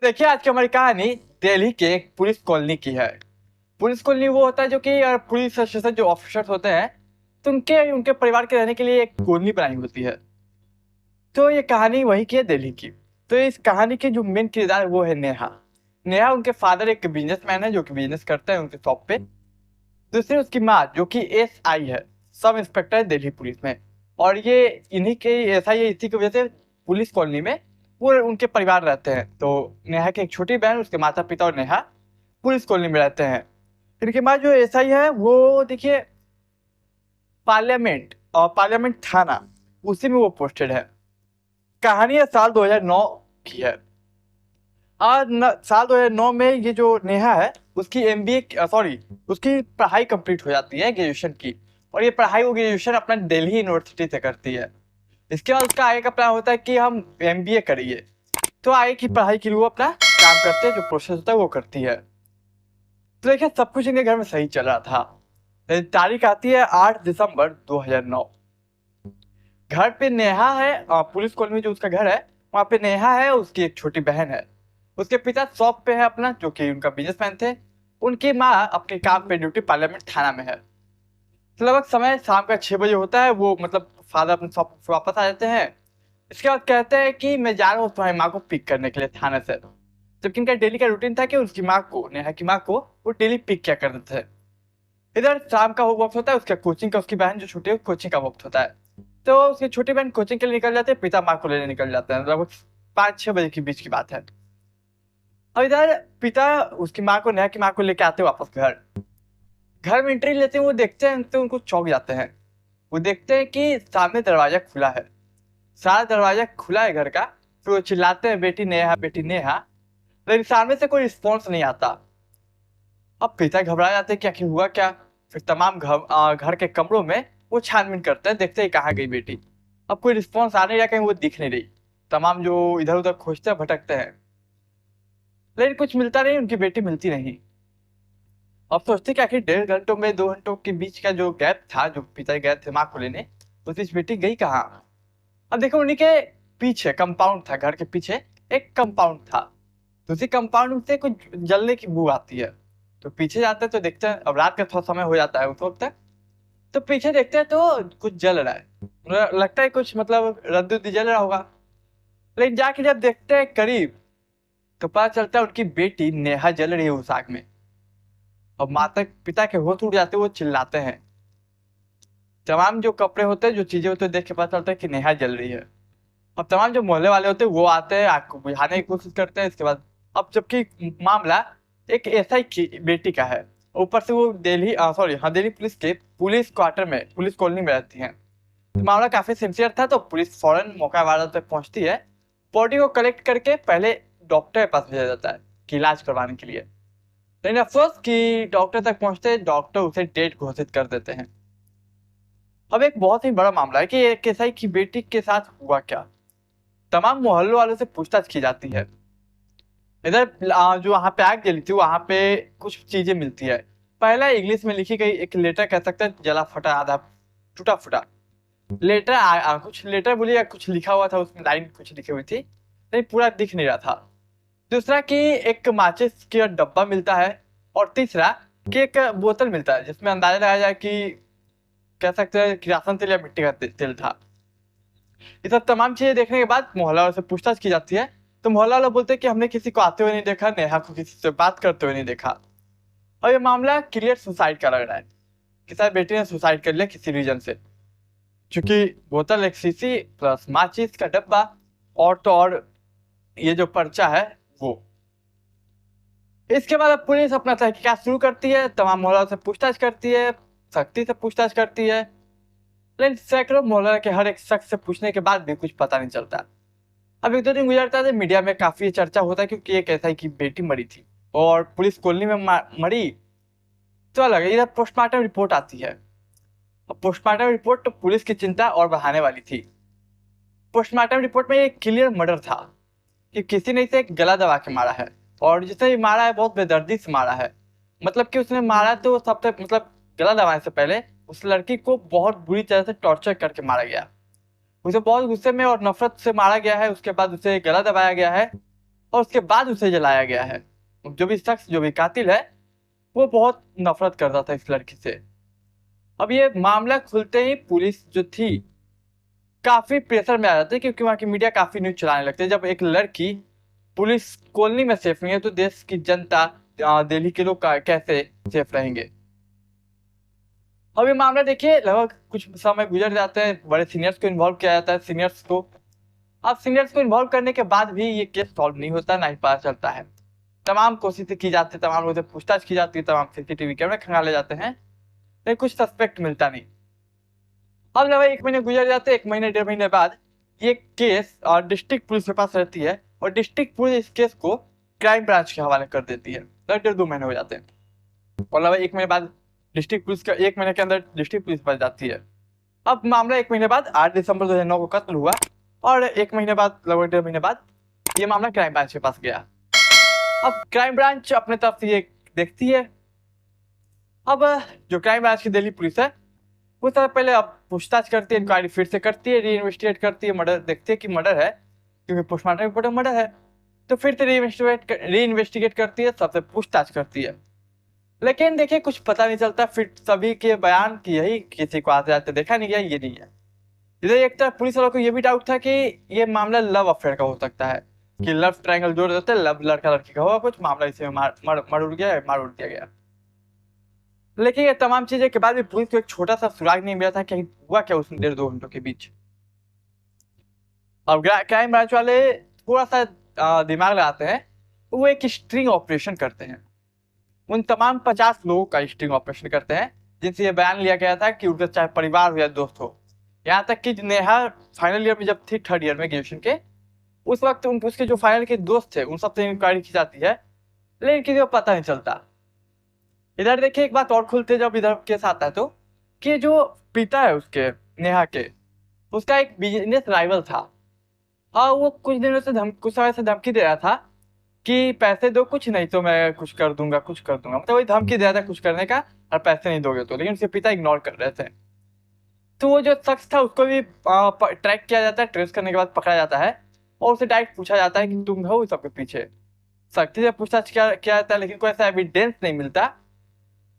देखिए, आज की हमारी कहानी दिल्ली के एक पुलिस कॉलोनी की है। पुलिस कॉलोनी वो होता है जो कि पुलिस स्टेशन जो ऑफिसर्स होते हैं, तो उनके उनके परिवार के रहने के लिए एक कॉलोनी बनाई होती है। तो ये कहानी वही की है, दिल्ली की। तो इस कहानी के जो मेन किरदार है वो है नेहा। नेहा, उनके फादर एक बिजनेसमैन है जो कि बिजनेस करते हैं उनके शॉप पे। दूसरी उसकी माँ जो कि SI है, सब इंस्पेक्टर है दिल्ली पुलिस में। और ये इन्हीं के SI है, इसी की वजह से पुलिस कॉलोनी में वो उनके परिवार रहते हैं। तो नेहा की एक छोटी बहन, उसके माता पिता और नेहा पुलिस कॉलोनी में रहते हैं। इनके बाद जो SI है वो देखिए पार्लियामेंट थाना, उसी में वो पोस्टेड है। कहानी है साल 2009 की है। साल 2009 में ये जो नेहा है उसकी MBA सॉरी उसकी पढ़ाई कंप्लीट हो जाती है, ग्रेजुएशन की। और ये पढ़ाई वो ग्रेजुएशन अपना दिल्ली यूनिवर्सिटी से करती है। इसके बाद उसका आगे का प्लान होता है कि हम MBA करिए। तो आगे की पढ़ाई के लिए वो अपना काम करते हैं, जो प्रोसेस होता है वो करती है। तो देखिए, सब कुछ इनके घर में सही चल रहा था। तारीख आती है 8 दिसंबर 2009। घर पे नेहा है, पुलिस कॉलोनी में जो उसका घर है वहाँ पे नेहा है, उसकी एक छोटी बहन है। उसके पिता शॉप पे है अपना, जो कि उनका बिजनेसमैन थे। उनकी माँ अपने काम पे ड्यूटी पार्लियामेंट थाना में है। तो लगभग समय शाम का 6 बजे होता है, वो मतलब फादर अपने शॉप से वापस आ जाते हैं। इसके बाद कहते हैं कि मैं जा रहा हूँ तुम्हारी माँ को पिक करने के लिए थाने से। जबकि इनका डेली का रूटीन था कि उसकी माँ को, नेहा की माँ को, वो डेली पिक किया करते थे। इधर शाम का वो वक्त होता है उसका कोचिंग का, उसकी बहन जो छोटी है कोचिंग का वक्त होता है। तो उसकी छोटी बहन कोचिंग के लिए निकल जाते हैं, पिता माँ को लेने निकल जाते हैं। लगभग 5-6 बजे के बीच की बात है। और इधर पिता उसकी माँ को, नेहा की माँ को लेके आते हैं वापस घर। घर में एंट्री लेते हैं, वो देखते हैं तो उनको चौंक जाते हैं। वो देखते हैं कि सामने दरवाजा खुला है, सारा दरवाजा खुला है घर का। फिर वो चिल्लाते हैं बेटी नेहा, बेटी नेहा। लेकिन सामने से कोई रिस्पॉन्स नहीं आता। अब पिता घबरा जाते हैं कि आखिर हुआ क्या। फिर तमाम घर के कमरों में वो छानबीन करते हैं, देखते हैं कहाँ गई बेटी। अब कोई रिस्पॉन्स आ नहीं रहा, कहीं वो दिख नहीं रही। तमाम जो इधर उधर खोजते हैं, भटकते हैं, लेकिन कुछ मिलता नहीं, उनकी बेटी मिलती नहीं। अब सोचते कि आखिर 1.5 घंटों में 2 घंटों के बीच का जो गैप था, जो पिता गए थे माँ को लेने, उस बीच बेटी गई कहाँ। अब देखो, उन्हीं के पीछे कंपाउंड था, घर के पीछे एक कंपाउंड था। तो उसी कंपाउंड से कुछ जलने की बू आती है। तो पीछे जाते हैं तो देखते हैं, अब रात का थोड़ा समय हो जाता है उस वक्त तक। तो पीछे देखते हैं तो कुछ जल रहा है। लगता है कुछ मतलब रद्द जल रहा होगा। लेकिन जाके जब देखते हैं करीब, तो पता चलता है उनकी बेटी नेहा जल रही है उस आग में। अब माता पिता के होश उड़ जाते हैं, वो चिल्लाते हैं। तमाम जो कपड़े होते हैं, जो चीजें होते हैं, देख के पता चलता है कि नेहा जल रही है। अब तमाम जो मोहल्ले वाले होते हैं वो आते हैं, आग को बुझाने की कोशिश करते हैं। इसके बाद अब जबकि मामला एक SI की बेटी का है, ऊपर से वो दिल्ली पुलिस के पुलिस क्वार्टर में, पुलिस कॉलोनी में रहती हैं। तो मामला काफी सिंसियर था, तो पुलिस फौरन मौका वारदात पे पहुंचती है। बॉडी को कलेक्ट करके पहले डॉक्टर के पास भेजा जाता है कि इलाज करवाने के लिए। लेकिन अफसोस कि डॉक्टर तक पहुंचते डॉक्टर उसे डेड घोषित कर देते हैं। अब एक बहुत ही बड़ा मामला है कि एक SI की बेटी के साथ हुआ क्या। तमाम मोहल्लों वालों से पूछताछ की जाती है। इधर जो वहां पे आग जली थी वहां पे कुछ चीजें मिलती है। पहला इंग्लिश में लिखी गई एक लेटर, कह सकते हैं जला फटा, आधा टूटा फूटा लेटर। कुछ लेटर बोलिए, कुछ लिखा हुआ था उसमें, लाइन कुछ लिखी हुई थी, लेकिन पूरा दिख नहीं रहा था। दूसरा कि एक माचिस का डब्बा मिलता है। और तीसरा कि एक बोतल मिलता है जिसमें अंदाजा लगाया जाए कि, कह सकते हैं किरासन तेल या मिट्टी का तेल था। ये सब तमाम चीजें देखने के बाद मोहल्ला वालों से पूछताछ की जाती है। तो मोहल्ला वाले बोलते हैं कि हमने किसी को आते हुए नहीं देखा, नेहा को किसी से बात करते हुए नहीं देखा। और ये मामला क्लियर सुसाइड का लग रहा है कि शायद बेटी ने सुसाइड कर लिया किसी रीजन से। क्योंकि बोतल, एक शीशी प्लस माचिस का डब्बा, और तो और ये जो पर्चा है वो। इसके बाद अब पुलिस अपना तहकीकात शुरू करती है, तमाम मोहल्ला से पूछताछ करती है, सख्ती से पूछताछ करती है। लेकिन सैकड़ों मोहल्ला के हर एक शख्स से पूछने के बाद भी कुछ पता नहीं चलता। अब 1-2 दिन गुजरता है तो मीडिया में काफी चर्चा होता है, क्योंकि एक ऐसा ही की बेटी मरी थी और पुलिस कॉलोनी में मरी। तो अलग है, इधर पोस्टमार्टम रिपोर्ट आती है। अब पोस्टमार्टम रिपोर्ट तो पुलिस की चिंता और बढ़ाने वाली थी। पोस्टमार्टम रिपोर्ट में एक क्लियर मर्डर था कि किसी ने इसे गला दबा के मारा है। और जिसने भी मारा है बहुत बेदर्दी से मारा है। मतलब कि उसने मारा तो सबसे मतलब गला दबाने से पहले उस लड़की को बहुत बुरी तरह से टॉर्चर करके मारा गया। उसे बहुत गुस्से में और नफरत से मारा गया है, उसके बाद उसे गला दबाया गया है। और उसके बाद उसे जलाया गया है। जो भी शख्स, जो भी कातिल है, वो बहुत नफरत करता था इस लड़की से। अब ये मामला खुलते ही पुलिस जो थी काफी प्रेशर में आ जाती है, क्योंकि वहाँ की मीडिया काफी न्यूज चलाने लगते हैं। जब एक लड़की पुलिस कॉलोनी में सेफ नहीं है तो देश की जनता, दिल्ली के लोग कैसे सेफ रहेंगे। अब ये मामला देखिए, लगभग कुछ समय गुजर जाते हैं, बड़े सीनियर्स को इन्वॉल्व किया जाता है, सीनियर्स को। अब सीनियर्स को इन्वॉल्व करने के बाद भी ये केस सॉल्व नहीं होता, ना ही पता चलता है। तमाम कोशिशें की जाती है, तमाम लोगों से पूछताछ की जाती है, तमाम सीसीटीवी कैमरे खंगाले जाते हैं, लेकिन कुछ सस्पेक्ट मिलता नहीं। अब लगभग 1 महीने गुजर जाते हैं। 1 महीने 1.5 महीने बाद ये केस डिस्ट्रिक्ट पुलिस के पास रहती है, और डिस्ट्रिक्ट पुलिस इस केस को क्राइम ब्रांच के हवाले कर देती है। लगभग 1.5-2 महीने हो जाते हैं, और लगभग 1 महीने बाद डिस्ट्रिक्ट पुलिस का 1 महीने के अंदर डिस्ट्रिक्ट पुलिस बच जाती है। अब मामला 1 महीने बाद 8 दिसंबर 2009 को कत्ल हुआ, और 1 महीने बाद, लगभग 1.5 महीने बाद, ये मामला क्राइम ब्रांच के पास गया। अब क्राइम ब्रांच अपने तरफ से ये देखती है। अब जो क्राइम ब्रांच की दिल्ली पुलिस है, वो सबसे पहले अब पूछताछ करती है, इंक्वायरी फिर से करती है, री इन्वेस्टिगेट करती है, मर्डर देखती है कि मर्डर है, क्योंकि पोस्टमार्टम रिपोर्ट में मर्डर है, तो फिर से री इन्वेस्टिगेट करती है, सबसे पूछताछ करती है। लेकिन देखिए, कुछ पता नहीं चलता। फिर सभी के बयान की यही, किसी को आते जाते देखा नहीं गया, ये नहीं है। इधर एक तरफ पुलिस वालों को ये भी डाउट था कि ये मामला लव अफेयर का हो सकता है, कि लव ट्रायंगल जोड़ देते, लव लड़का लड़की का होगा कुछ मामला, इसे मार उड़ दिया गया। लेकिन ये तमाम चीजें के बाद भी पुलिस को एक छोटा सा सुराग नहीं मिला था कि हुआ क्या उस 1.5-2 घंटों के बीच। अब क्राइम ब्रांच वाले थोड़ा सा दिमाग लगाते हैं, वो एक स्ट्रिंग ऑपरेशन करते हैं। उन तमाम 50 लोगों का स्ट्रिंग ऑपरेशन करते हैं, जिनसे ये बयान लिया गया था कि उनका चाहे परिवार हो या दोस्त हो। यहाँ तक कि नेहा फाइनल ईयर में जब थी, 3rd ईयर में ग्रेजुएशन के, उस वक्त उसके जो फाइनल के दोस्त थे उन सबसे इंक्वायरी की जाती है, लेकिन किसी को पता नहीं चलता। इधर देखिए, एक बात और खुलते जब इधर केस आता है तो, कि जो पिता है उसके, नेहा के, उसका एक बिजनेस राइवल था। हाँ, वो कुछ दिनों से कुछ समय से धमकी दे रहा था कि पैसे दो, कुछ नहीं तो मैं कुछ कर दूंगा, मतलब वही धमकी दे रहा था कुछ करने का, और पैसे नहीं दोगे तो। लेकिन उसके पिता इग्नोर कर रहे थे। तो वो जो शख्स था उसको भी ट्रैक किया जाता है, ट्रेस करने के बाद पकड़ा जाता है, और उसे डायरेक्ट पूछा जाता है कि तुम हो सबके पीछे। सख्ती से पूछताछ किया जाता है, लेकिन कोई ऐसा एविडेंस नहीं मिलता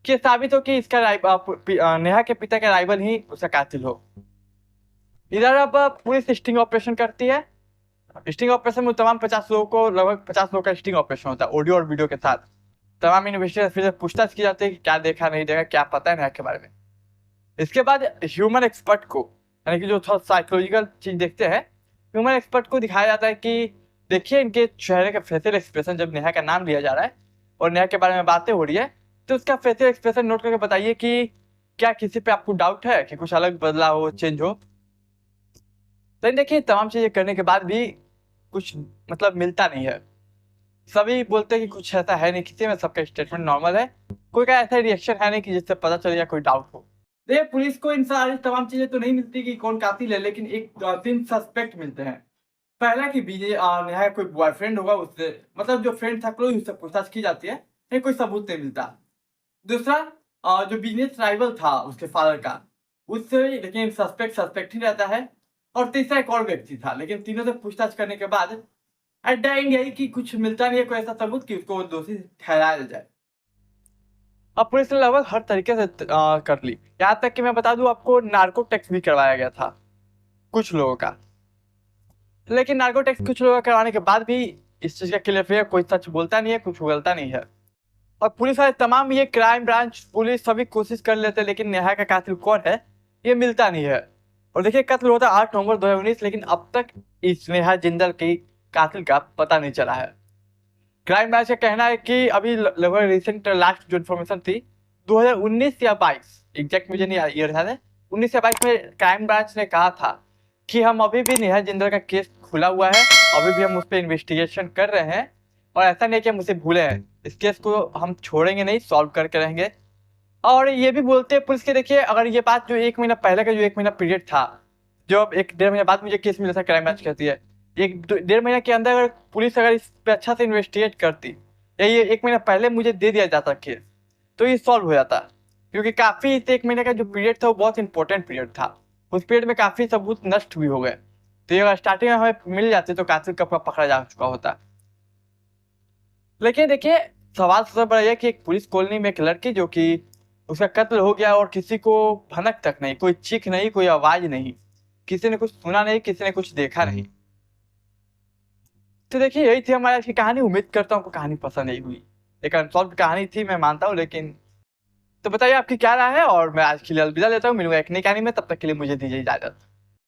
कि साबित हो कि इसका नेहा के पिता का राइवल ही उसका कातिल हो। इधर अब पुलिस स्टिंग ऑपरेशन करती है। स्टिंग ऑपरेशन में तमाम 50 लोगों को, लगभग 50 लोगों का स्टिंग ऑपरेशन होता है, ऑडियो और वीडियो के साथ। तमाम इन्वेस्टिगेटर फिर पूछताछ की जाती है कि क्या देखा, नहीं देखा, क्या पता है नेहा के बारे में। इसके बाद ह्यूमन एक्सपर्ट को, यानी कि जो थोड़ा साइकोलॉजिकल चीज देखते हैं, ह्यूमन एक्सपर्ट को दिखाया जाता है कि देखिए इनके चेहरे का फेशियल एक्सप्रेशन, जब नेहा का नाम लिया जा रहा है और नेहा के बारे में बातें हो रही है, तो उसका फेशियल एक्सप्रेशन नोट करके बताइए कि क्या किसी पे आपको डाउट है कि कुछ अलग बदला हो, चेंज हो। लेकिन देखिए, तमाम चीजें करने के बाद भी कुछ मतलब मिलता नहीं है। सभी बोलते हैं कि कुछ ऐसा है नहीं किसी में, सबका स्टेटमेंट नॉर्मल है, कोई का ऐसा रिएक्शन है नहीं कि जिससे पता चले या कोई डाउट हो। देखिए, पुलिस को इन सारी तमाम चीजें तो नहीं मिलती कि कौन कातिल है, लेकिन 3 सस्पेक्ट मिलते हैं। पहला कि नेहा का कोई बॉयफ्रेंड होगा, उससे मतलब जो फ्रेंड था क्लोज, उससे पूछताछ की जाती है, लेकिन कोई सबूत नहीं मिलता। दूसरा, जो बिजनेस राइवल था उसके फादर का, उससे, लेकिन सस्पेक्ट ही रहता है। और तीसरा एक और व्यक्ति था, लेकिन तीनों से पूछताछ करने के बाद एट द एंड यही कि कुछ मिलता नहीं है कोई ऐसा सबूत कि उसको दोषी ठहराया जाए। अब पुलिस ने लगभग हर तरीके से कर ली, यहाँ तक कि मैं बता दूं आपको, नार्को टेस्ट भी करवाया गया था कुछ लोगों का। लेकिन नार्को टेस्ट कुछ लोगों का करवाने के बाद भी इस चीज का क्लियर कोई सच बोलता नहीं है, कुछ उगलता नहीं है। और पुलिस वाले तमाम, ये क्राइम ब्रांच पुलिस सभी कोशिश कर लेते हैं, लेकिन नेहा का कातिल कौन है ये मिलता नहीं है। और देखिए, कत्ल होता 8 नवंबर 2019, लेकिन अब तक इस नेहा जिंदल की कातिल का पता नहीं चला है। क्राइम ब्रांच का कहना है कि अभी लगभग रिसेंट लास्ट जो इन्फॉर्मेशन थी, 2019 या 22, एग्जैक्ट मुझे नहीं ईयर याद है, 19 या 22 में क्राइम ब्रांच ने कहा था कि हम अभी भी नेहा जिंदल का केस खुला हुआ है, अभी भी हम उस पर इन्वेस्टिगेशन कर रहे हैं, और ऐसा नहीं कि हम उसे भूले हैं, इस केस को हम छोड़ेंगे नहीं, सॉल्व करके रहेंगे। और ये भी बोलते हैं पुलिस के, देखिए अगर ये बात जो 1 महीना पहले का जो 1 महीना पीरियड था, जो अब 1-1.5 महीने बाद मुझे केस मिला था, क्राइम ब्रांच कहती है 1-1.5 महीने के अंदर अगर पुलिस अगर इस पर अच्छा से इन्वेस्टिगेट करती, या ये 1 महीना पहले मुझे दे दिया जाता केस, तो ये सॉल्व हो जाता। क्योंकि काफी इस 1 महीने का जो पीरियड था वो बहुत इंपॉर्टेंट पीरियड था, उस पीरियड में काफी सबूत नष्ट भी हो गए, तो ये अगर स्टार्टिंग में हमें मिल जाते तो कातिल कब का पकड़ा जा चुका होता। लेकिन देखिए, सवाल सबसे बड़ा यह है कि एक पुलिस कॉलोनी में एक लड़की जो कि उसका कत्ल हो गया और किसी को भनक तक नहीं, कोई चीख नहीं, कोई आवाज नहीं, किसी ने कुछ सुना नहीं, किसी ने कुछ देखा नहीं। तो देखिए, यही थी हमारी आज की कहानी। उम्मीद करता हूँ आपको कहानी पसंद आई हुई। एक अनसॉल्व कहानी थी, मैं मानता हूँ, लेकिन तो बताइए आपकी क्या राय है। और मैं आज के लिए अलविदा लेता हूँ, मिलूंगा एक नई कहानी में, तब तक के लिए मुझे दीजिए इजाजत।